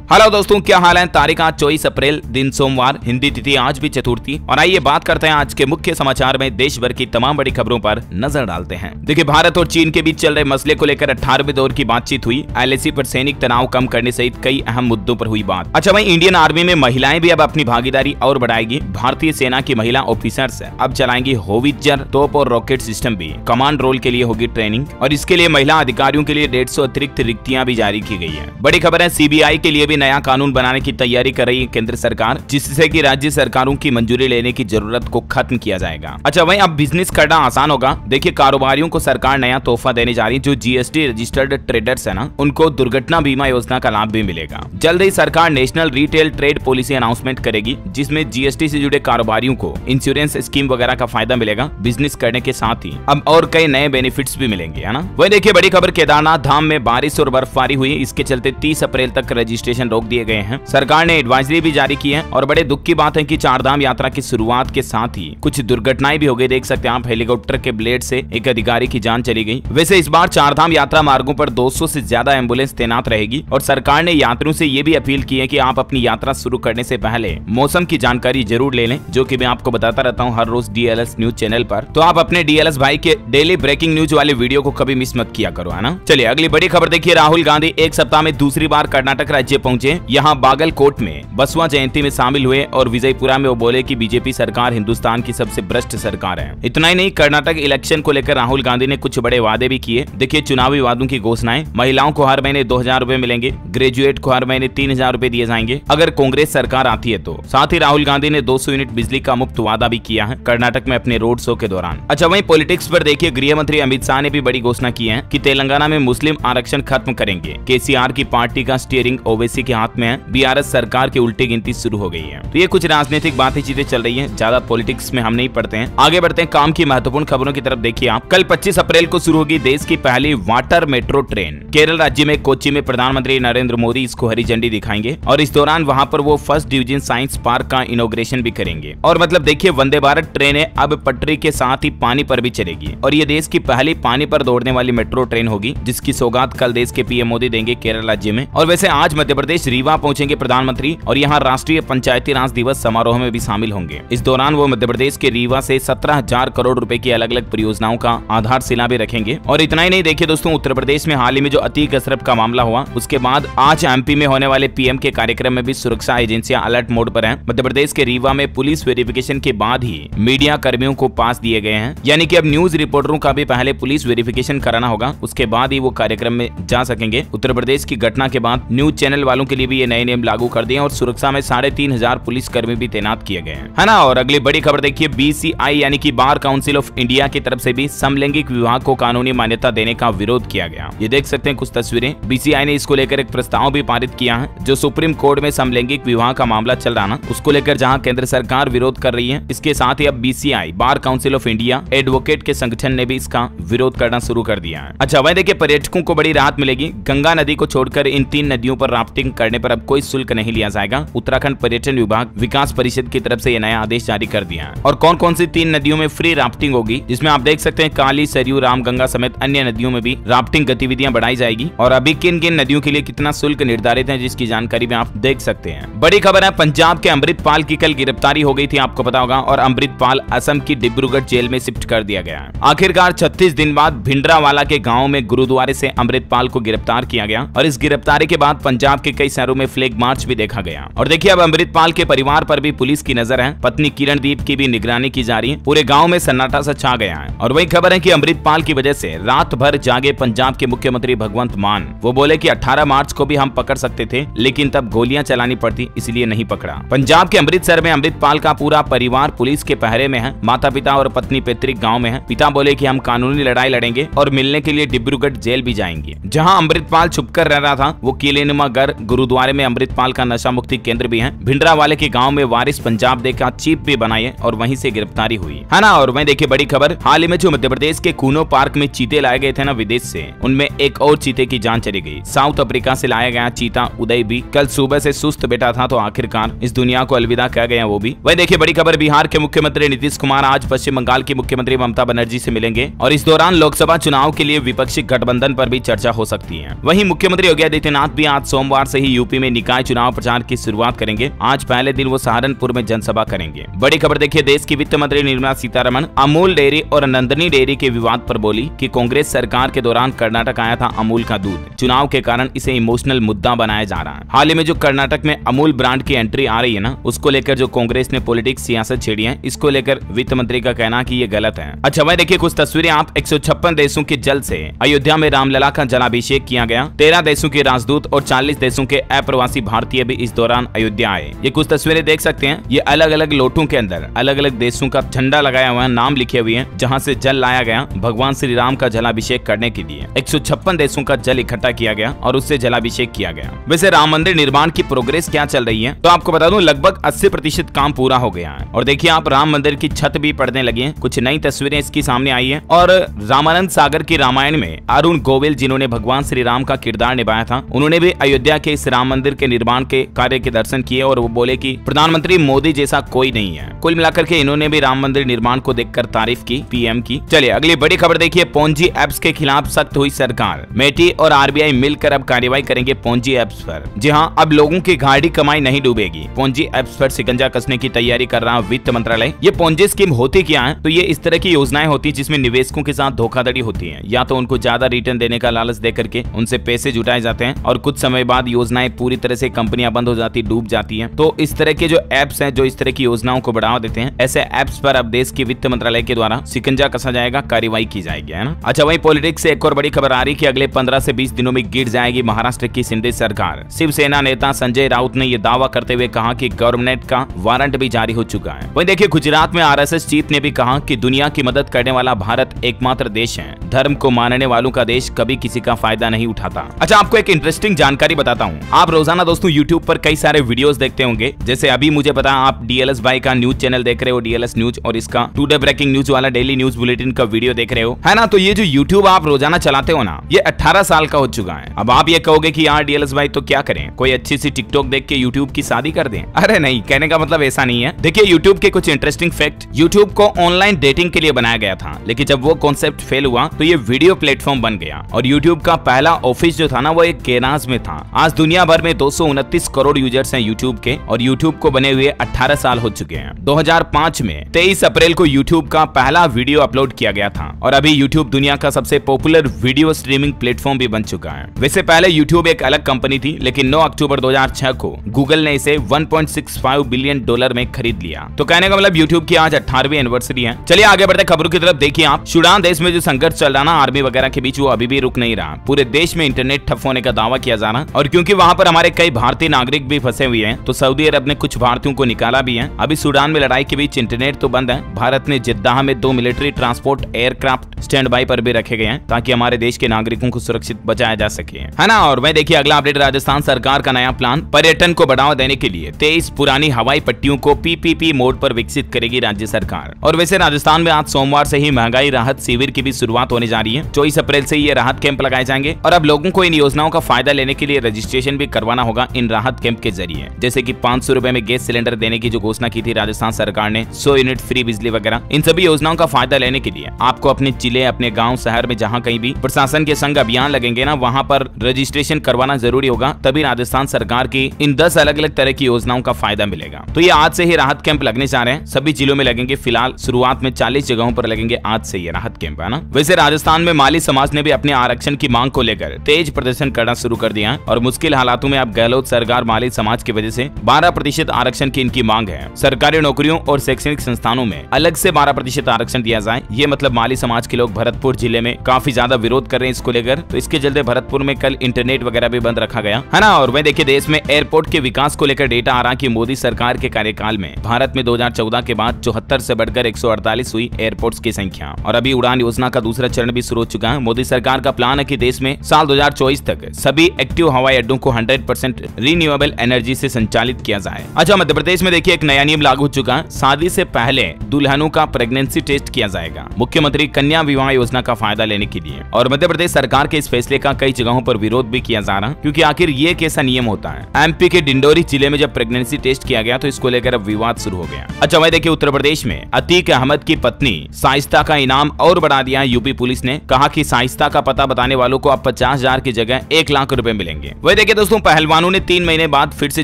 Hello दोस्तों, क्या हाल है। तारीख आज 24 अप्रैल, दिन सोमवार, हिंदी तिथि आज भी चतुर्थी। और आइए बात करते हैं आज के मुख्य समाचार में देश भर की तमाम बड़ी खबरों पर नजर डालते हैं। देखिए, भारत और चीन के बीच चल रहे मसले को लेकर 18वें दौर की बातचीत हुई। LAC पर सैनिक तनाव कम करने सहित कई अहम मुद्दों पर हुई बात। अच्छा भाई, इंडियन आर्मी में महिलाएं भी अब अपनी भागीदारी और बढ़ाएगी। भारतीय सेना की महिला ऑफिसर्स अब चलाएंगी होवित्जर, तोप और रॉकेट सिस्टम भी। कमांड रोल के लिए होगी ट्रेनिंग और इसके लिए महिला अधिकारियों के लिए 150 अतिरिक्त रिक्तियां भी जारी की गई है। बड़ी खबर है, CBI के लिए भी नया कानून बनाने की तैयारी कर रही है केंद्र सरकार, जिससे कि राज्य सरकारों की मंजूरी लेने की जरूरत को खत्म किया जाएगा। अच्छा भाई, अब बिजनेस करना आसान होगा। देखिए, कारोबारियों को सरकार नया तोहफा देने जा रही है। जो GST रजिस्टर्ड ट्रेडर्स है ना, उनको दुर्घटना बीमा योजना का लाभ भी मिलेगा। जल्द ही सरकार national retail trade policy announcement करेगी, जिसमें GST से जुड़े कारोबारियों को इंश्योरेंस स्कीम वगैरह का फायदा मिलेगा। बिजनेस करने के साथ ही अब और कई नए बेनिफिट्स भी मिलेंगे, है ना। वही देखिए, बड़ी खबर, केदारनाथ धाम में बारिश और बर्फबारी हुई। इसके चलते 30 अप्रैल तक रजिस्ट्रेशन रोक दिए गए हैं। सरकार ने एडवाइजरी भी जारी की है। और बड़े दुख की बात है कि चारधाम यात्रा की शुरुआत के साथ ही कुछ दुर्घटनाएं भी हो गई। देख सकते हैं आप, हेलीकॉप्टर के ब्लेड से एक अधिकारी की जान चली गई। वैसे इस बार चारधाम यात्रा मार्गों पर 200 से ज्यादा एम्बुलेंस तैनात रहेगी। और सरकार ने यात्रियों से ये भी अपील की है कि आप अपनी यात्रा शुरू करने से पहले मौसम की जानकारी जरूर ले लें, जो कि मैं आपको बताता रहता हूँ हर रोज DLS न्यूज चैनल पर। तो आप अपने DLS भाई के डेली ब्रेकिंग न्यूज वाले वीडियो को कभी मिस मत किया करो, है ना। चलिए अगली बड़ी खबर देखिए, राहुल गांधी एक सप्ताह में दूसरी बार कर्नाटक राज्य पहुंचे। यहाँ बागलकोट में बसवा जयंती में शामिल हुए और विजयपुरा में वो बोले कि बीजेपी सरकार हिंदुस्तान की सबसे भ्रष्ट सरकार है। इतना ही नहीं, कर्नाटक इलेक्शन को लेकर राहुल गांधी ने कुछ बड़े वादे भी किए। देखिए, चुनावी वादों की घोषणाएं, महिलाओं को हर महीने 2000 रुपए मिलेंगे, ग्रेजुएट को हर महीने 3000 रुपए दिए जाएंगे अगर कांग्रेस सरकार आती है तो। साथ ही राहुल गांधी ने 200 यूनिट बिजली का मुफ्त वादा भी किया है कर्नाटक में अपने रोड शो के दौरान। अच्छा वहीं पॉलिटिक्स पर देखिए, गृह मंत्री अमित शाह ने भी बड़ी घोषणा की है कि तेलंगाना में मुस्लिम आरक्षण खत्म करेंगे। KCR की पार्टी का स्टीयरिंग ओवैसी के हाथ में है। BRS सरकार की उल्टी गिनती शुरू हो गई है। तो ये कुछ राजनीतिक बातें चीजें चल रही हैं, ज्यादा पॉलिटिक्स में हम नहीं पढ़ते हैं। आगे बढ़ते हैं काम की महत्वपूर्ण खबरों की तरफ। देखिए आप, कल 25 अप्रैल को शुरू होगी देश की पहली वाटर मेट्रो ट्रेन। केरल राज्य में कोच्चि में प्रधानमंत्री नरेंद्र मोदी इसको हरी झंडी दिखाएंगे और इस दौरान वहां पर वो फर्स्ट डिवीजन साइंस पार्क का इनॉग्रेशन भी करेंगे। और मतलब देखिए, वंदे भारत ट्रेनें अब पटरी के साथ ही पानी पर भी चलेगी और ये देश की पहली पानी पर दौड़ने वाली मेट्रो ट्रेन होगी, जिसकी सौगात कल देश के PM मोदी देंगे केरल राज्य में। और वैसे आज मध्य प्रदेश रीवा पहुंचेंगे प्रधानमंत्री और यहाँ राष्ट्रीय पंचायती राज दिवस समारोह में भी शामिल होंगे। इस दौरान वो मध्य प्रदेश के रीवा से 17,000 करोड़ रुपए की अलग अलग परियोजनाओं का आधारशिला भी रखेंगे। और इतना ही नहीं, देखिए दोस्तों, उत्तर प्रदेश में हाल ही में जो अतीक अशरफ का मामला हुआ, उसके बाद आज MP में होने वाले PM के कार्यक्रम में भी सुरक्षा एजेंसियां अलर्ट मोड पर हैं। मध्य प्रदेश के रीवा में पुलिस वेरिफिकेशन के बाद ही मीडिया कर्मियों को पास दिए गए हैं। यानी कि अब न्यूज रिपोर्टरों का भी पहले पुलिस वेरिफिकेशन कराना होगा, उसके बाद ही वो कार्यक्रम में जा सकेंगे। उत्तर प्रदेश की घटना के बाद न्यूज चैनल वालों के लिए भी ये नए नियम लागू कर दिए और सुरक्षा में 3,500 पुलिस कर्मी भी तैनात किए गए हैं, है ना। और अगली बड़ी खबर देखिए, BCI यानी कि बार काउंसिल ऑफ इंडिया की तरफ से भी समलैंगिक विवाह को कानूनी मान्यता देने का विरोध किया गया। ये देख सकते हैं कुछ तस्वीरें। BCI ने इसको लेकर एक प्रस्ताव भी पारित किया है। जो सुप्रीम कोर्ट में समलैंगिक विवाह का मामला चल रहा ना, उसको लेकर जहां केंद्र सरकार विरोध कर रही है, इसके साथ ही अब BCI bar council of India advocate के संगठन ने भी इसका विरोध करना शुरू कर दिया है। अच्छा वही देखिए, पर्यटकों को बड़ी राहत मिलेगी। गंगा नदी को छोड़कर इन 3 नदियों पर राफ्टिंग करने पर अब कोई शुल्क नहीं लिया जाएगा। उत्तराखंड पर्यटन विभाग विकास परिषद की तरफ से यह नया आदेश जारी कर दिया है। और कौन कौन सी 3 नदियों में फ्री राफ्टिंग होगी, जिसमें आप देख सकते हैं काली, सरयू, रामगंगा समेत अन्य नदियों में भी राफ्टिंग गतिविधियां बढ़ाई जाएगी। और अभी किन किन नदियों के लिए कितना शुल्क निर्धारित है, जिसकी जानकारी भी आप देख सकते हैं। बड़ी खबर है, पंजाब के अमृतपाल की कल गिरफ्तारी हो गई थी, आपको पता होगा। और अमृतपाल असम की डिब्रूगढ़ जेल में शिफ्ट कर दिया गया। आखिरकार 36 दिन बाद भिंडरावाला के गाँव में गुरुद्वारे से अमृतपाल को गिरफ्तार किया गया। और इस गिरफ्तारी के बाद पंजाब के कई शहरों में फ्लैग मार्च भी देखा गया। और देखिए, अब अमृतपाल के परिवार पर भी पुलिस की नजर है। पत्नी किरणदीप की भी निगरानी की जा रही है। पूरे गांव में सन्नाटा सा छा गया है। और वही खबर है कि अमृतपाल की वजह से रात भर जागे पंजाब के मुख्यमंत्री भगवंत मान, वो बोले कि 18 मार्च को भी हम पकड़ सकते थे, लेकिन तब गोलियां चलानी पड़ती, इसलिए नहीं पकड़ा। पंजाब के अमृतसर में अमृतपाल का पूरा परिवार पुलिस के पहरे में है। माता पिता और पत्नी पैतृक गाँव में है। पिता बोले कि हम कानूनी लड़ाई लड़ेंगे और मिलने के लिए डिब्रूगढ़ जेल भी जाएंगे। जहाँ अमृतपाल छुपकर रह रहा था, वो किलेनुमा घर गुरुद्वारे में अमृतपाल का नशा मुक्ति केंद्र भी है। भिंडरावाले के गांव में वारिस पंजाब डे का चीफ भी बनाई है और वहीं से गिरफ्तारी हुई, है ना। और वहीं देखिए, बड़ी खबर, हाल ही में जो मध्य प्रदेश के कूनो पार्क में चीते लाए गए थे ना विदेश से, उनमें एक और चीते की जान चली गई। साउथ अफ्रीका से लाया गया चीता उदय भी कल सुबह से सुस्त बैठा था, तो आखिरकार इस दुनिया को अलविदा कह गए वो भी। वहीं देखिए, बड़ी खबर, बिहार के मुख्यमंत्री नीतीश कुमार आज पश्चिम बंगाल की मुख्यमंत्री ममता बनर्जी से मिलेंगे और इस दौरान लोकसभा चुनाव के लिए विपक्षी गठबंधन पर भी चर्चा हो सकती है। वहीं मुख्यमंत्री योगी आदित्यनाथ भी आज सोमवार से से ही यूपी में निकाय चुनाव प्रचार की शुरुआत करेंगे। आज पहले दिन वो सहारनपुर में जनसभा करेंगे। बड़ी खबर देखिए, देश की वित्त मंत्री निर्मला सीतारमण अमूल डेयरी और नंदनी डेयरी के विवाद पर बोली कि कांग्रेस सरकार के दौरान कर्नाटक आया था अमूल का दूध, चुनाव के कारण इसे इमोशनल मुद्दा बनाया जा रहा है। हाल ही में जो कर्नाटक में अमूल ब्रांड की एंट्री आ रही है ना, उसको लेकर जो कांग्रेस ने पॉलिटिक्स सियासत छेड़ी है, इसको लेकर वित्त मंत्री का कहना कि ये गलत है। अच्छा भाई देखिए कुछ तस्वीरें आप। 156 देशों के जल से अयोध्या में रामलला का जलाभिषेक किया गया। 13 देशों के राजदूत और 40 देशों के अप्रवासी भारतीय भी इस दौरान अयोध्या आए। ये कुछ तस्वीरें देख सकते हैं। ये अलग अलग लोटों के अंदर अलग अलग देशों का झंडा लगाया हुआ है, नाम लिखे हुए हैं, जहाँ से जल लाया गया भगवान श्री राम का जलाभिषेक करने के लिए। 156 देशों का जल इकट्ठा किया गया और उससे जलाभिषेक किया गया। वैसे राम मंदिर निर्माण की प्रोग्रेस क्या चल रही है, तो आपको बता दूं लगभग 80% काम पूरा हो गया है। और देखिए आप राम मंदिर की छत भी पड़ने लगी है। कुछ नई तस्वीरें इसकी सामने आई है। और रामानंद सागर की रामायण में अरुण गोविल जिन्होंने भगवान श्री राम का किरदार निभाया था, उन्होंने भी अयोध्या के इस राम मंदिर के निर्माण के कार्य के दर्शन किए और वो बोले कि प्रधानमंत्री मोदी जैसा कोई नहीं है। कुल मिलाकर के इन्होंने भी राम मंदिर निर्माण को देखकर तारीफ की पीएम की। चलिए अगली बड़ी खबर देखिए, पोंजी एप्स के खिलाफ सख्त हुई सरकार। मेटी और आरबीआई मिलकर अब कार्रवाई करेंगे पोंजी एप्स पर। जी हाँ, अब लोगों की गाढ़ी कमाई नहीं डूबेगी। पोंजी एप्स पर शिकंजा कसने की तैयारी कर रहा वित्त मंत्रालय। ये पोंजी स्कीम होती क्या है, तो ये इस तरह की योजनाएं होती है जिसमें निवेशकों के साथ धोखाधड़ी होती है। या तो उनको ज्यादा रिटर्न देने का लालच देकर के उनसे पैसे जुटाए जाते हैं और कुछ समय बाद योजनाएं पूरी तरह से कंपनियां बंद हो जाती, डूब जाती हैं। तो इस तरह के जो एप्स हैं जो इस तरह की योजनाओं को बढ़ावा देते हैं, ऐसे एप्स पर अब देश के वित्त मंत्रालय के द्वारा शिकंजा कसा जाएगा, कार्रवाई की जाएगी, है ना। अच्छा वही पॉलिटिक्स से एक और बड़ी खबर आ रही कि अगले 15 से 20 दिनों में गिर जाएगी महाराष्ट्र की शिंदे सरकार। शिवसेना नेता संजय राउत ने यह दावा करते हुए कहा कि गवर्नमेंट का वारंट भी जारी हो चुका है। वहीं देखिए गुजरात में आरएसएस चीफ ने भी कहा कि दुनिया की मदद करने वाला भारत एकमात्र देश है, धर्म को मानने वालों का देश कभी किसी का फायदा नहीं उठाता। अच्छा आपको एक इंटरेस्टिंग जानकारी बताता हूँ। आप रोजाना दोस्तों यूट्यूब पर कई सारे वीडियोस देखते होंगे, जैसे अभी मुझे पता आप डीएलएस भाई का न्यूज चैनल देख रहे हो, डीएलएस न्यूज, और इसका टुडे ब्रेकिंग न्यूज वाला डेली न्यूज बुलेटिन का वीडियो देख रहे हो, है ना। तो ये जो यूट्यूब आप रोजाना चलाते हो ना, ये 18 साल का हो चुका है। अब आप ये कहोगे कि यार डीएलएस भाई तो क्या करें, कोई अच्छी सी टिकटॉक देख के यूट्यूब की शादी कर दें। अरे नहीं, कहने का मतलब ऐसा नहीं है। देखिए यूट्यूब के कुछ इंटरेस्टिंग फैक्ट। यूट्यूब को ऑनलाइन डेटिंग के लिए बनाया गया था, लेकिन जब वो कॉन्सेप्ट फेल हुआ तो ये वीडियो प्लेटफॉर्म बन गया। और यूट्यूब का पहला ऑफिस जो था ना, वो एक गैराज में था। आज दुनिया भर में 229 करोड़ यूजर्स हैं यूट्यूब के, और यूट्यूब को बने हुए 18 साल हो चुके हैं। 2005 में 23 अप्रैल को यूट्यूब का पहला वीडियो अपलोड किया गया था, और अभी यूट्यूब दुनिया का सबसे पॉपुलर वीडियो स्ट्रीमिंग प्लेटफॉर्म भी बन चुका है। वैसे पहले यूट्यूब एक अलग कंपनी थी, लेकिन 9 अक्टूबर 2006 को गूगल ने इसे $1.65 बिलियन में खरीद लिया। तो कहने का मतलब यूट्यूब की आज 18वीं एनिवर्सरी है। चलिए आगे बढ़ते खबरों की तरफ। देखिए आप, सूडान देश में जो संघर्ष चल रहा ना आर्मी वगैरह के बीच, वो अभी भी रुक नहीं रहा। पूरे देश में इंटरनेट ठप होने का दावा किया जा रहा, और क्योंकि वहां पर हमारे कई भारतीय नागरिक भी फंसे हुए हैं, तो सऊदी अरब ने कुछ भारतीयों को निकाला भी है। अभी सूडान में लड़ाई के बीच इंटरनेट तो बंद है। भारत ने जिद्दाह में 2 military transport aircraft stand by पर भी रखे गए हैं, ताकि हमारे देश के नागरिकों को सुरक्षित बचाया जा सके, है ना। और वह देखिए अगला अपडेट, राजस्थान सरकार का नया प्लान। पर्यटन को बढ़ावा देने के लिए 23 पुरानी हवाई पट्टियों को पीपीपी मोड पर विकसित करेगी राज्य सरकार। और वैसे राजस्थान में आज सोमवार से ही महंगाई राहत शिविर की भी शुरुआत होने जा रही है। 24 अप्रैल से ये राहत कैंप लगाए जाएंगे, और अब लोगों को इन योजनाओं का फायदा लेने के लिए रजिस्ट्रेशन भी करवाना होगा इन राहत कैंप के जरिए। जैसे कि 500 रुपए में गैस सिलेंडर देने की जो घोषणा की थी राजस्थान सरकार ने, 100 यूनिट फ्री बिजली वगैरह, इन सभी योजनाओं का फायदा लेने के लिए आपको अपने जिले, अपने गाँव, शहर में जहाँ कहीं भी प्रशासन के संग अभियान लगेंगे ना, वहाँ पर रजिस्ट्रेशन करवाना जरूरी होगा। तभी राजस्थान सरकार की इन 10 अलग अलग तरह की योजनाओं का फायदा मिलेगा। तो ये आज से ही राहत कैंप लगने जा रहे हैं, सभी जिलों में लगेंगे। फिलहाल शुरुआत में 40 जगहों पर लगेंगे आज से ये राहत कैंप, है ना। वैसे राजस्थान में माली समाज ने भी अपने आरक्षण की मांग को लेकर तेज प्रदर्शन करना शुरू कर दिया है, और मुश्किल हालातों में अब गहलोत सरकार माली समाज की वजह से 12% आरक्षण की इनकी मांग है। सरकारी नौकरियों और शैक्षणिक संस्थानों में अलग से 12% आरक्षण दिया जाए, ये मतलब माली समाज के लोग भरतपुर जिले में काफी ज्यादा विरोध कर रहे हैं इसको लेकर। तो इसके चलते भरतपुर में कल इंटरनेट वगैरह भी बंद रखा गया, है ना। और वह देखिए देश में एयरपोर्ट के विकास को लेकर डेटा आ रहा कि मोदी सरकार के कार्यकाल में भारत में 2014 के बाद 74 से बढ़कर 148 हुई एयरपोर्ट्स की संख्या। और अभी उड़ान योजना का दूसरा चरण भी शुरू हो चुका है। मोदी सरकार का प्लान है कि देश में साल 2024 तक सभी एक्टिव हवाई अड्डों को 100% रिन्यूएबल एनर्जी से संचालित किया जाए। अच्छा मध्य प्रदेश में देखिए एक नया नियम लागू हो चुका है। शादी से पहले दुल्हनों का प्रेगनेंसी टेस्ट किया जाएगा, मुख्यमंत्री कन्या विवाह योजना का फायदा लेने के लिए। और मध्य प्रदेश सरकार के इस फैसले का कई जगहों पर विरोध भी किया जा रहा, क्योंकि आखिर ये कैसा नियम होता है। एमपी के डिंडोरी जिले में जब प्रेगनेंसी टेस्ट किया गया तो इसको लेकर अब विवाद शुरू हो गया। अच्छा वही देखिए उत्तर प्रदेश में अतीक अहमद की पत्नी शाइस्ता का इनाम और बढ़ा दिया। यूपी पुलिस ने कहा कि शाइस्ता का पता बताने वालों को अब 50,000 की जगह 1 लाख रुपए मिलेंगे। वही देखिए देखिए दोस्तों, पहलवानों ने 3 महीने बाद फिर से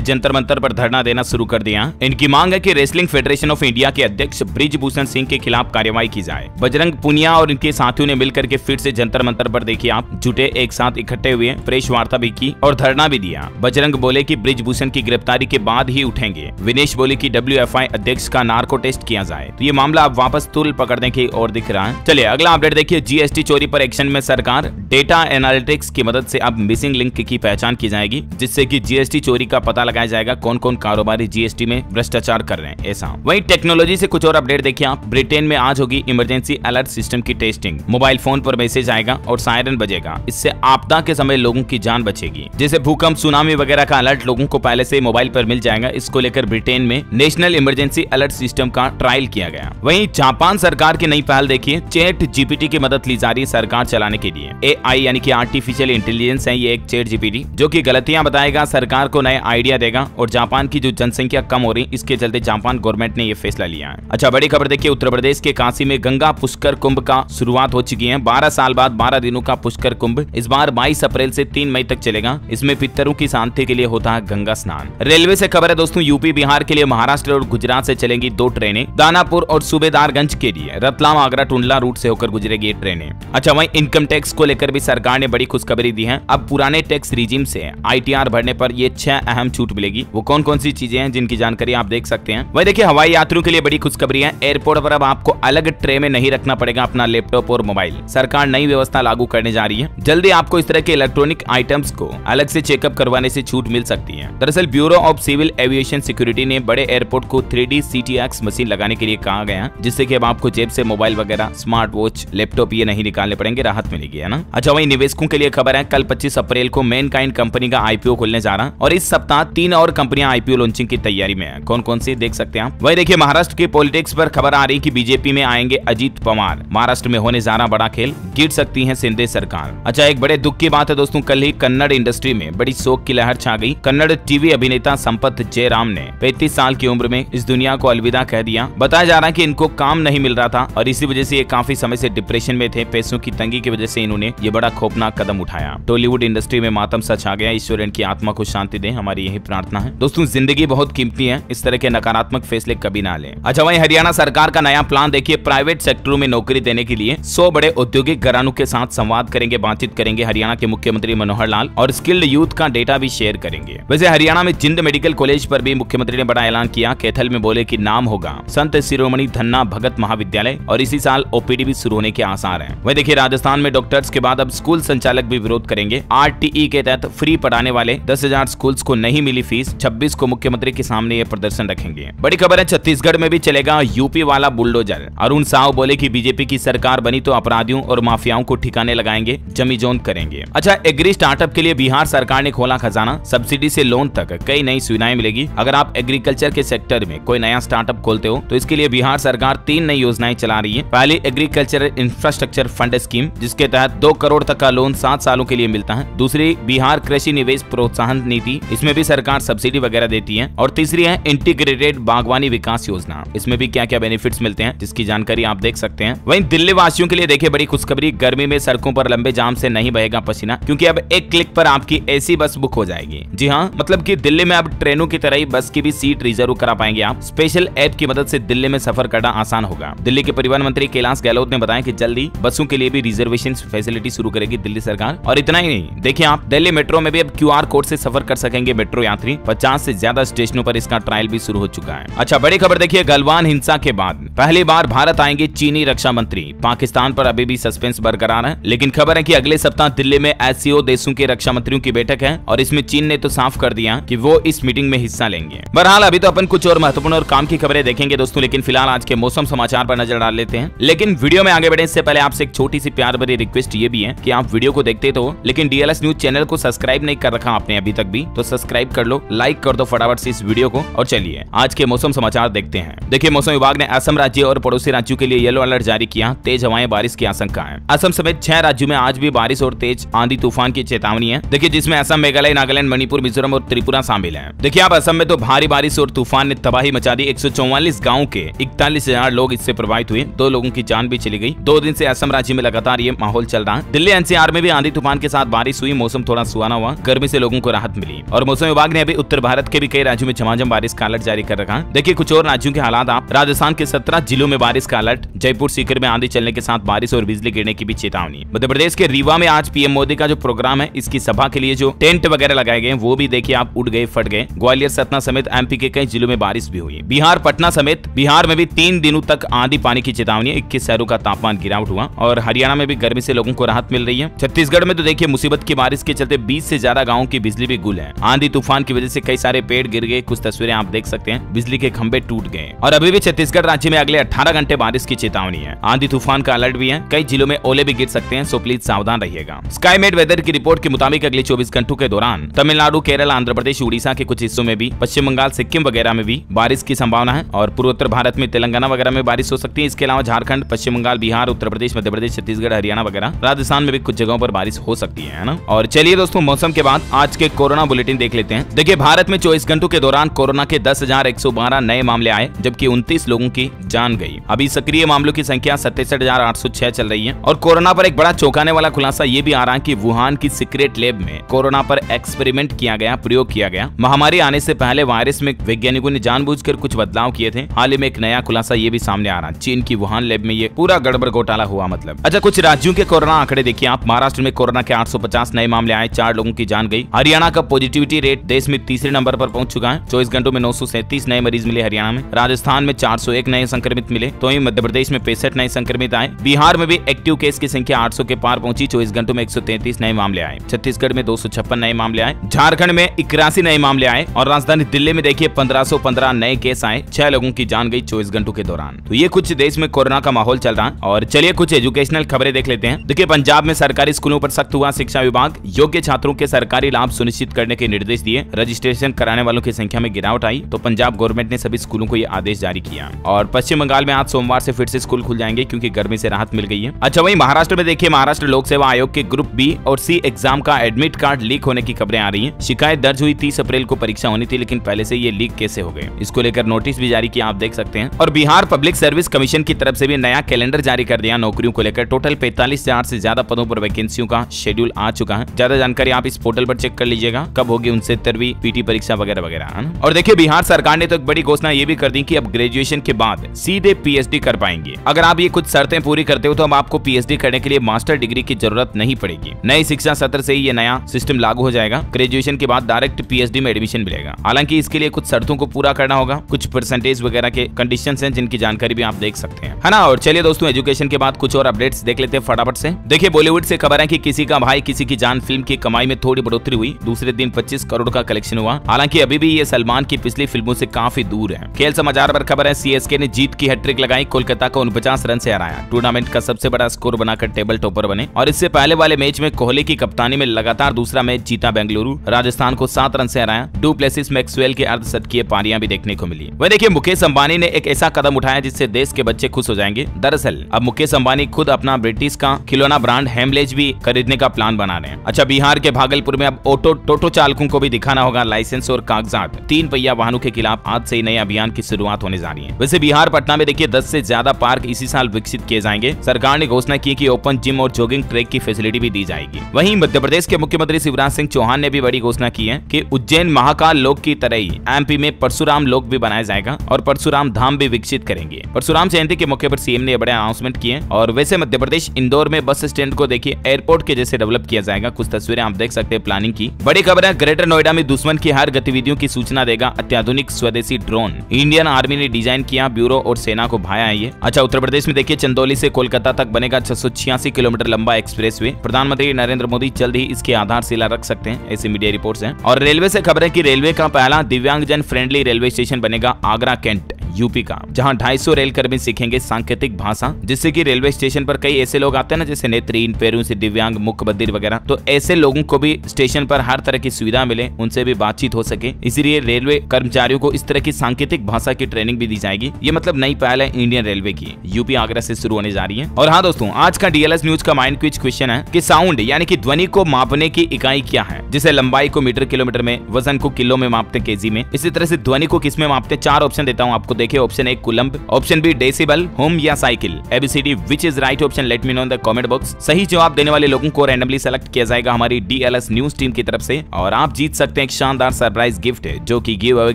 जंतर मंतर पर धरना देना शुरू कर दिया। इनकी मांग है कि रेसलिंग फेडरेशन ऑफ इंडिया के अध्यक्ष बृजभूषण सिंह के खिलाफ कार्रवाई की जाए। बजरंग पुनिया और इनके साथियों ने मिलकर के फिर से जंतर मंतर पर देखिए आप जुटे, एक साथ इकट्ठे हुए, प्रेस वार्ता भी की और धरना भी दिया। बजरंग बोले कि बृजभूषण की गिरफ्तारी के बाद ही उठेंगे। विनेश बोले कि WFI अध्यक्ष का नार्को टेस्ट किया जाए। तो ये मामला अब वापस तुल पकड़ने की ओर दिख रहा है। चलिए अगला अपडेट देखिए। GST चोरी पर एक्शन में सरकार। डेटा एनालिटिक्स की मदद से अब मिसिंग लिंक की पहचान की जाएगी, जिससे कि GST चोरी का पता लगाया जाएगा कौन कौन कारोबारी GST में भ्रष्टाचार कर रहे हैं। ऐसा वहीं टेक्नोलॉजी से कुछ और अपडेट देखिए आप। ब्रिटेन में आज होगी इमरजेंसी अलर्ट सिस्टम की टेस्टिंग। मोबाइल फोन पर मैसेज आएगा और सायरन बजेगा। इससे आपदा के समय लोगों की जान बचेगी। जैसे भूकंप, सुनामी वगैरह का अलर्ट लोगों को पहले से मोबाइल पर मिल जाएगा। इसको लेकर ब्रिटेन में नेशनल इमरजेंसी अलर्ट सिस्टम का ट्रायल किया गया। वहीं जापान सरकार की नई पहल देखिए। चैट GPT की मदद ली जा रही है सरकार चलाने के लिए। AI यानी कि आर्टिफिशियल इंटेलिजेंस है ये एक चैट GPT, जो कि गलतियां बताएगा, सरकार को नए आइडिया देगा। और जापान की जो जनसंख्या कम हो रही, इसके चलते जापान गवर्नमेंट ने ये फैसला लिया है। अच्छा, बड़ी खबर देखिए। उत्तर प्रदेश के काशी में गंगा पुष्कर कुंभ का शुरुआत हो चुकी है। 12 साल बाद 12 दिनों का पुष्कर कुंभ इस बार 22 अप्रैल से 3 मई तक चलेगा। इसमें पितरों की शांति के लिए होता है गंगा स्नान। रेलवे से खबर है दोस्तों। यूपी बिहार के लिए महाराष्ट्र और गुजरात से चलेंगी 2 ट्रेनें। दानापुर और सूबेदारगंज के लिए रतलाम, आगरा, टुंडला रूट से होकर गुजरेगी ये ट्रेनें। अच्छा, वहीं इनकम टैक्स को लेकर भी सरकार ने बड़ी खुशखबरी दी है। अब पुराने टैक्स रिजीम से ITR भरने पर ये 6 अहम छूट मिलेगी। वो कौन कौन सी चीजें हैं जिनकी जानकारी आप देख सकते हैं। वही देखिए, हवाई यात्रियों के लिए बड़ी खुशखबरी है। एयरपोर्ट पर अब आपको अलग ट्रे में नहीं रखना पड़ेगा अपना लैपटॉप और मोबाइल। सरकार नई व्यवस्था लागू करने जा रही है। जल्दी आपको इस तरह के इलेक्ट्रॉनिक आइटम्स को अलग से चेकअप करवाने से छूट मिल सकती है। दरअसल bureau of civil aviation security ने बड़े एयरपोर्ट को 3D CTX मशीन लगाने के लिए कहा गया, जिससे कि अब आपको जेब से मोबाइल वगैरह, स्मार्ट वॉच, लैपटॉप ये नहीं निकालने पड़ेंगे, राहत मिलेगी, है ना। अच्छा, वहीं निवेशकों के लिए खबर है। कल 25 अप्रैल को मैनकाइंड कंपनी का IPO खुलने जा रहा है और इस सप्ताह 3 और कंपनियां IPO लॉन्चिंग की तैयारी में है। कौन कौन सी देख सकते हैं आप। वही देखिए, महाराष्ट्र की पॉलिटिक्स पर खबर आ रही कि बीजेपी में आएंगे अजीत पवार। महाराष्ट्र में होने जा रहा बड़ा खेल, गिर सकती है शिंदे सरकार। अच्छा, एक बड़े दुख की बात है दोस्तों, कल ही कन्नड़ इंडस्ट्री में बड़ी शोक की लहर छा गई। कन्नड़ टीवी अभिनेता संपत जयराम ने 35 साल की उम्र में इस दुनिया को अलविदा कह दिया। बताया जा रहा है कि इनको काम नहीं मिल रहा था और इसी वजह से ये काफी समय से डिप्रेशन में थे। पैसों की तंगी की वजह से इन्होंने ये बड़ा खौफनाक कदम उठाया। टॉलीवुड इंडस्ट्री में मातम सा छा गया। ईश्वर इनकी आत्मा को शांति दे, हमारी यही प्रार्थना है। दोस्तों, जिंदगी बहुत कीमती है, इस तरह के नकारात्मक फैसले कभी ना लें। अच्छा, वहीं हरियाणा सरकार का नया प्लान देखिए। प्राइवेट सेक्टरों में नौकरी देने के लिए 100 बड़े औद्योगिक घरानों के साथ संवाद करेंगे, बातचीत करेंगे हरियाणा के मुख्यमंत्री मनोहर लाल, और स्किल्ड यूथ का डेटा भी शेयर करेंगे। वैसे हरियाणा में जिंद मेडिकल कॉलेज पर भी मुख्यमंत्री ने बड़ा ऐलान किया। कैथल में बोले कि नाम होगा संत शिरोमणि धन्ना भगत महाविद्यालय और इसी साल OPD भी शुरू होने के आसार हैं। वही देखिए, राजस्थान में डॉक्टर्स के बाद अब स्कूल संचालक भी विरोध करेंगे। RTE के तहत फ्री पढ़ाने वाले 10,000 स्कूल्स को नहीं मिली फीस। 26 को मुख्यमंत्री के सामने ये प्रदर्शन रखेंगे। बड़ी खबर है, छत्तीसगढ़ में भी चलेगा यूपी वाला बुलडोजर। अरुण साव बोले कि बीजेपी की सरकार बनी तो अपराधियों और माफियाओं को ठिकाने लगाएंगे, जमी जोन करेंगे। अच्छा, एग्री स्टार्टअप के लिए बिहार सरकार ने खोला खजाना। सब्सिडी से लोन तक कई नई सुविधाएं मिलेगी। अगर आप एग्रीकल्चर के सेक्टर में कोई नया स्टार्टअप खोलते हो तो इसके लिए बिहार सरकार 3 नई योजनाएं चला रही है। पहली एग्रीकल्चर इंफ्रास्ट्रक्चर फंड स्कीम, जिसके तहत 2 करोड़ तक का लोन 7 सालों के लिए मिलता है। दूसरी बिहार कृषि निवेश प्रोत्साहन नीति, इसमें भी सरकार सब्सिडी वगैरह देती है। और तीसरी है इंटीग्रेटेड बागवानी विकास योजना, इसमें भी क्या क्या बेनिफिट्स मिलते हैं जिसकी जानकारी आप देख सकते हैं। वहीं दिल्ली वासियों के लिए देखिए बड़ी खुशखबरी। गर्मी में सड़कों पर लंबे जाम से नहीं बहेगा पसीना, क्योंकि अब एक क्लिक पर आपकी ऐसी बस बुक हो जाएगी। जी हाँ, मतलब कि दिल्ली में अब ट्रेनों की तरह ही बस की भी सीट रिजर्व करा पाएंगे आप। स्पेशल ऐप की मदद से दिल्ली में सफर करना आसान होगा। दिल्ली के परिवहन मंत्री कैलाश गहलोत ने बताया कि जल्दी बसों के लिए भी रिजर्वेशन फैसिलिटी शुरू करेगी दिल्ली सरकार। और इतना ही नहीं, देखिए आप, दिल्ली मेट्रो में भी अब QR कोड से सफर कर सकेंगे मेट्रो यात्री। 50 से ज्यादा स्टेशनों पर इसका ट्रायल भी शुरू हो चुका है। अच्छा, बड़ी खबर देखिए, गलवान हिंसा के बाद पहली बार भारत आएंगे चीनी रक्षा मंत्री। पाकिस्तान पर अभी भी सस्पेंस बरकरार है, लेकिन खबर है कि अगले सप्ताह दिल्ली में SCO देशों के रक्षा मंत्रियों की बैठक है और इसमें चीन ने तो साफ कर दिया कि वो इस मीटिंग में हिस्सा लेंगे। बहरहाल अभी तो अपन कुछ और महत्वपूर्ण और काम की खबरें देखेंगे दोस्तों, लेकिन फिलहाल आज के मौसम समाचार पर नजर डाल लेते हैं। लेकिन वीडियो में आगे बढ़े इससे पहले आपसे एक छोटी सी प्यार भरी रिक्वेस्ट ये भी है कि आप वीडियो को देखते तो लेकिन DLS न्यूज चैनल को सब्सक्राइब नहीं कर रखा आपने अभी तक भी, तो सब्सक्राइब कर लो, लाइक कर दो फटाफट से इस वीडियो को। और चलिए आज के मौसम समाचार देखते हैं। देखिए, मौसम विभाग ने असम राज्य और पड़ोसी राज्यों के लिए येलो अलर्ट जारी किया। तेज हवाएं, बारिश की आशंका है। असम समेत 6 राज्यों में आज भी बारिश और तेज आंधी तूफान की चेतावनी है। देखिए, जिसमें असम, मेघालय, नागालैंड, मणिपुर, मिजोरम और त्रिपुरा शामिल है। देखिए आप, असम में तो भारी बारिश और तूफान ने तबाही मचा दी। 144 गाँव के 41,000 लोग इससे प्रभावित हुए। 2 लोगों की जान भी चली गई। 2 दिन से असम राज्य में लगातार ये माहौल चल रहा है। दिल्ली NCR में भी आंधी तूफान के साथ बारिश हुई। मौसम थोड़ा सुहाना हुआ। हुआ, गर्मी से लोगों को राहत मिली। और मौसम विभाग ने अभी उत्तर भारत के भी कई राज्यों में झमाझम बारिश का अलर्ट जारी कर रखा है। देखिए कुछ और राज्यों के हालात आप, राजस्थान के 17 जिलों में बारिश का अलर्ट, जयपुर सीकर में आंधी चलने के साथ बारिश और बिजली गिरने की भी चेतावनी। मध्य प्रदेश के रीवा में आज पीएम मोदी का जो प्रोग्राम है, इसकी सभा के लिए जो टेंट वगैरह लगाए गए वो भी देखिए आप उड़ गए, फट गए। ग्वालियर, सतना समेत एमपी के कई जिलों में बारिश भी हुई। बिहार, पटना समेत बिहार में भी 3 दिनों तक आंधी पानी की चेतावनी। 21 शहरों का तापमान गिरावट हुआ और हरियाणा में भी गर्मी से लोगों को राहत मिल रही है। छत्तीसगढ़ में तो देखिए मुसीबत की बारिश के चलते 20 से ज्यादा गाँव की बिजली भी गुल है। आंधी तूफान की वजह से कई सारे पेड़ गिर गए, कुछ तस्वीरें आप देख सकते हैं, बिजली के खंभे टूट गए। और अभी भी छत्तीसगढ़ राज्य में अगले 18 घंटे बारिश की चेतावनी है। आंधी तूफान का अलर्ट भी है, कई जिलों में ओले भी गिर सकते हैं, सो प्लीज सावधान रहिएगा। स्काईमेट वेदर की रिपोर्ट के मुताबिक अगले 24 घंटों के दौरान तमिलनाडु, केरल, आंध्र प्रदेश, उड़ीसा के कुछ हिस्सों में भी, पश्चिम बंगाल, सिक्किम वगैरह में भी बारिश की संभावना है। और पूर्वोत्तर भारत में तेलंगाना वगैरह में बारिश हो सकती है। इसके अलावा झारखंड, पश्चिम बंगाल, बिहार, उत्तर प्रदेश, मध्य प्रदेश, छत्तीसगढ़, हरियाणा वगैरह, राजस्थान में भी कुछ जगहों पर बारिश हो सकती है ना। और चलिए दोस्तों, मौसम के बाद आज के कोरोना बुलेटिन देख लेते हैं। देखिए भारत में 24 घंटों के दौरान कोरोना के 10,112 नए मामले आए, जबकि 29 लोगों की जान गई। अभी सक्रिय मामलों की संख्या 67,806 चल रही है। और कोरोना पर एक बड़ा चौंकाने वाला खुलासा ये भी आ रहा है कि वुहान की सीक्रेट लैब में कोरोना पर एक्सपेरिमेंट किया गया, प्रयोग किया गया। महामारी आने से पहले वायरस में वैज्ञानिकों ने जानबूझकर कुछ बदलाव किए थे। हाल ही में एक नया खुलासा ये भी सामने आ रहा है, चीन की वुहान लैब में ये पूरा गड़बड़ घोटाला हुआ मतलब। अच्छा, कुछ राज्यों के कोरोना आंकड़े देखिए आप। महाराष्ट्र में कोरोना के 850 नए मामले आए, 4 लोगों की जान गई। हरियाणा का पॉजिटिविटी रेट देश में तीसरे नंबर पर पहुंच चुका है। 24 घंटों में 937 नए मरीज मिले हरियाणा में। राजस्थान में 401 नए संक्रमित मिले, तो वहीं मध्य प्रदेश में 65 नए संक्रमित आए। बिहार में भी एक्टिव केस की संख्या 800 के पार पहुंची। 24 घंटों में 133 नए मामले आए। छत्तीसगढ़ में 256 नए मामले आए। झारखंड में 81 नए मामले आए। और राजधानी दिल्ली में देखिए 1515 नए केस आए, 6 लोगों की जान गई 24 घंटों के दौरान। तो ये कुछ देश में कोरोना का माहौल चल रहा है। और चलिए कुछ एजुकेशनल खबरें देख लेते हैं। देखिए पंजाब में सरकारी स्कूलों पर सख्त हुआ। शिक्षा विभाग योग्य छात्रों के सरकारी लाभ सुनिश्चित करने के निर्देश दिए। रजिस्ट्रेशन कराने वालों की संख्या में गिरावट आई, तो पंजाब गवर्नमेंट ने सभी स्कूलों को ये आदेश जारी किया। और पश्चिम बंगाल में आज सोमवार से फिर से स्कूल खुल जाएंगे, क्योंकि गर्मी से राहत मिल गई है। अच्छा, वहीं महाराष्ट्र में देखिए महाराष्ट्र लोक सेवा आयोग के ग्रुप बी और सी एग्जाम का एडमिट कार्ड लीक होने की खबरें आ रही हैं। शिकायत दर्ज हुई 30 अप्रैल को परीक्षा होनी थी, लेकिन पहले से ये लीक कैसे हो गए, इसको लेकर नोटिस भी जारी किया, आप देख सकते हैं। और बिहार पब्लिक सर्विस कमीशन की तरफ से भी नया कैलेंडर जारी कर दिया नौकरियों को लेकर। टोटल 45,000 से ज्यादा पदों पर वैकेंसियों का शेड्यूल आ चुका है। ज्यादा जानकारी आप इस पोर्टल पर चेक कर लीजिएगा, कब होगी 69वीं पीटी परीक्षा वगैरह वगैरह, है ना। और देखिए बिहार सरकार ने तो एक बड़ी घोषणा ये भी कर दी कि अब ग्रेजुएशन के बाद सीधे पीएचडी कर पाएंगे। अगर आप ये कुछ शर्तें पूरी करते हो तो अब आपको पीएचडी करने के लिए मास्टर डिग्री की जरूरत नहीं पड़ेगी। नई शिक्षा सत्र से ही ये नया सिस्टम लागू हो जाएगा। ग्रेजुएशन के बाद डायरेक्ट पीएचडी में एडमिशन मिलेगा। हालांकि इसके लिए कुछ शर्तों को पूरा करना होगा, कुछ परसेंटेज वगैरह के कंडीशंस हैं, जिनकी जानकारी भी आप देख सकते हैं, है ना। और चलिए दोस्तों, एजुकेशन के बाद कुछ और अपडेट्स देख लेते हैं फटाफट से। देखिए बॉलीवुड से खबर है कि किसी का भाई किसी की जान फिल्म की कमाई में थोड़ी बढ़ोतरी हुई। दूसरे दिन 25 करोड़ का कलेक्शन हुआ। हालांकि अभी भी ये सलमान की पिछली फिल्मों से काफी दूर है। खेल समाचार पर खबर है, सीएसके ने जीत की हैट्रिक लगाई, कोलकाता को 49 रन से हराया। टूर्नामेंट का सबसे बड़ा स्कोर बनाकर टेबल टॉपर बने। और इससे पहले वाले मैच में कोहली की कप्तानी में लगातार दूसरा मैच जीता बेंगलुरु। राजस्थान को 7 रन से हराया। डू प्लेसिस, मैक्सवेल के अर्धशतकीय पारियां भी देखने को मिली। वह देखिए मुकेश अंबानी ने एक ऐसा कदम उठाया जिससे देश के बच्चे खुश हो जाएंगे। दरअसल अब मुकेश अंबानी खुद अपना ब्रिटिश का खिलौना ब्रांड हेमलेज भी खरीदने का प्लान बना रहे हैं। अच्छा, बिहार के भागलपुर में अब टोटो चालकों को भी दिखाना होगा लाइसेंस और कागजात। 3 पहिया वाहनों के खिलाफ आज से नए अभियान की शुरुआत होने जा रही है। वैसे बिहार पटना में देखिए 10 से ज्यादा पार्क इसी साल विकसित किए जाएंगे। सरकार ने घोषणा की कि ओपन जिम और जॉगिंग ट्रैक की फैसिलिटी भी दी जाएगी। वहीं मध्य प्रदेश के मुख्यमंत्री शिवराज सिंह चौहान ने भी बड़ी घोषणा की है कि उज्जैन महाकाल लोक की तरह ही एमपी में परशुराम लोक भी बनाया जाएगा और परशुराम धाम भी विकसित करेंगे। परशुराम जयंती के मौके पर सीएम ने बड़े अनाउंसमेंट किए। और वैसे मध्य प्रदेश इंदौर में बस स्टैंड को देखिए एयरपोर्ट के जैसे डेवलप किया जाएगा। कुछ तस्वीरें आप देख सकते हैं प्लानिंग की। बड़ी खबर है, ग्रेटर नोएडा में दुश्मन की हर गतिविधियों की सूचना देगा अत्याधुनिक स्वदेशी ड्रोन। इंडियन आर्मी ने डिजाइन किया, ब्यूरो और सेना को भाया है ये। अच्छा, उत्तर प्रदेश में देखिए चंदौली से कोलकाता तक बनेगा 686 किलोमीटर लंबा एक्सप्रेसवे। प्रधानमंत्री नरेंद्र मोदी जल्द ही इसकी आधारशिला रख सकते हैं, ऐसी मीडिया रिपोर्ट्स हैं। और रेलवे से खबर है कि रेलवे का पहला दिव्यांगजन फ्रेंडली रेलवे स्टेशन बनेगा आगरा कैंट यूपी का, जहां 250 रेलकर्मी सीखेंगे सांकेतिक भाषा। जिससे कि रेलवे स्टेशन पर कई ऐसे लोग आते हैं ना, जैसे नेत्रहीन, पैरों से दिव्यांग, मुखबधिर वगैरह, तो ऐसे लोगों को भी स्टेशन पर हर तरह की सुविधा मिले, उनसे भी बातचीत हो सके। इसीलिए रेलवे कर्मचारियों को इस तरह की सांकेतिक भाषा की ट्रेनिंग भी दी जाएगी। ये मतलब नई पहल है इंडियन रेलवे की, यूपी आगरा से शुरू होने जा रही है। और हाँ दोस्तों, आज का डीएलएस न्यूज का माइंड क्विज क्वेश्चन है कि साउंड यानी कि ध्वनि को मापने की इकाई क्या है। जिसे लंबाई को मीटर किलोमीटर में, वजन को किलो में मापते केजी में, इसी तरह से ध्वनि को किस में मापते। 4 ऑप्शन देता हूँ आपको, देखिए option A coulomb, option B decibel, ohm या cycle, A B C D which is right option let me know in the comment box. सही जवाब देने वाले लोगों को रैंडमली सेलेक्ट किया जाएगा हमारी डीएलएस न्यूज टीम की तरफ से और आप जीत सकते हैं एक शानदार सरप्राइज गिफ्ट जो कि गिव अवे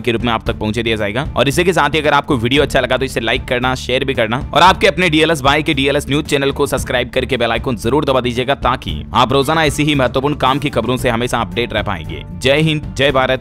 के रूप में आप तक पहुंचे दिया जाएगा। और इसी के साथ ही अगर आपको वीडियो अच्छा लगा तो इसे लाइक करना, शेयर भी करना और आपके अपने डीएलएस भाई के डीएलएस न्यूज चैनल को सब्सक्राइब करके बेल आइकन जरूर दबा दीजिएगा ताकि आप रोजाना ऐसी ही महत्वपूर्ण काम की खबरों से हमेशा अपडेट रह पाएंगे। जय हिंद, जय भारत,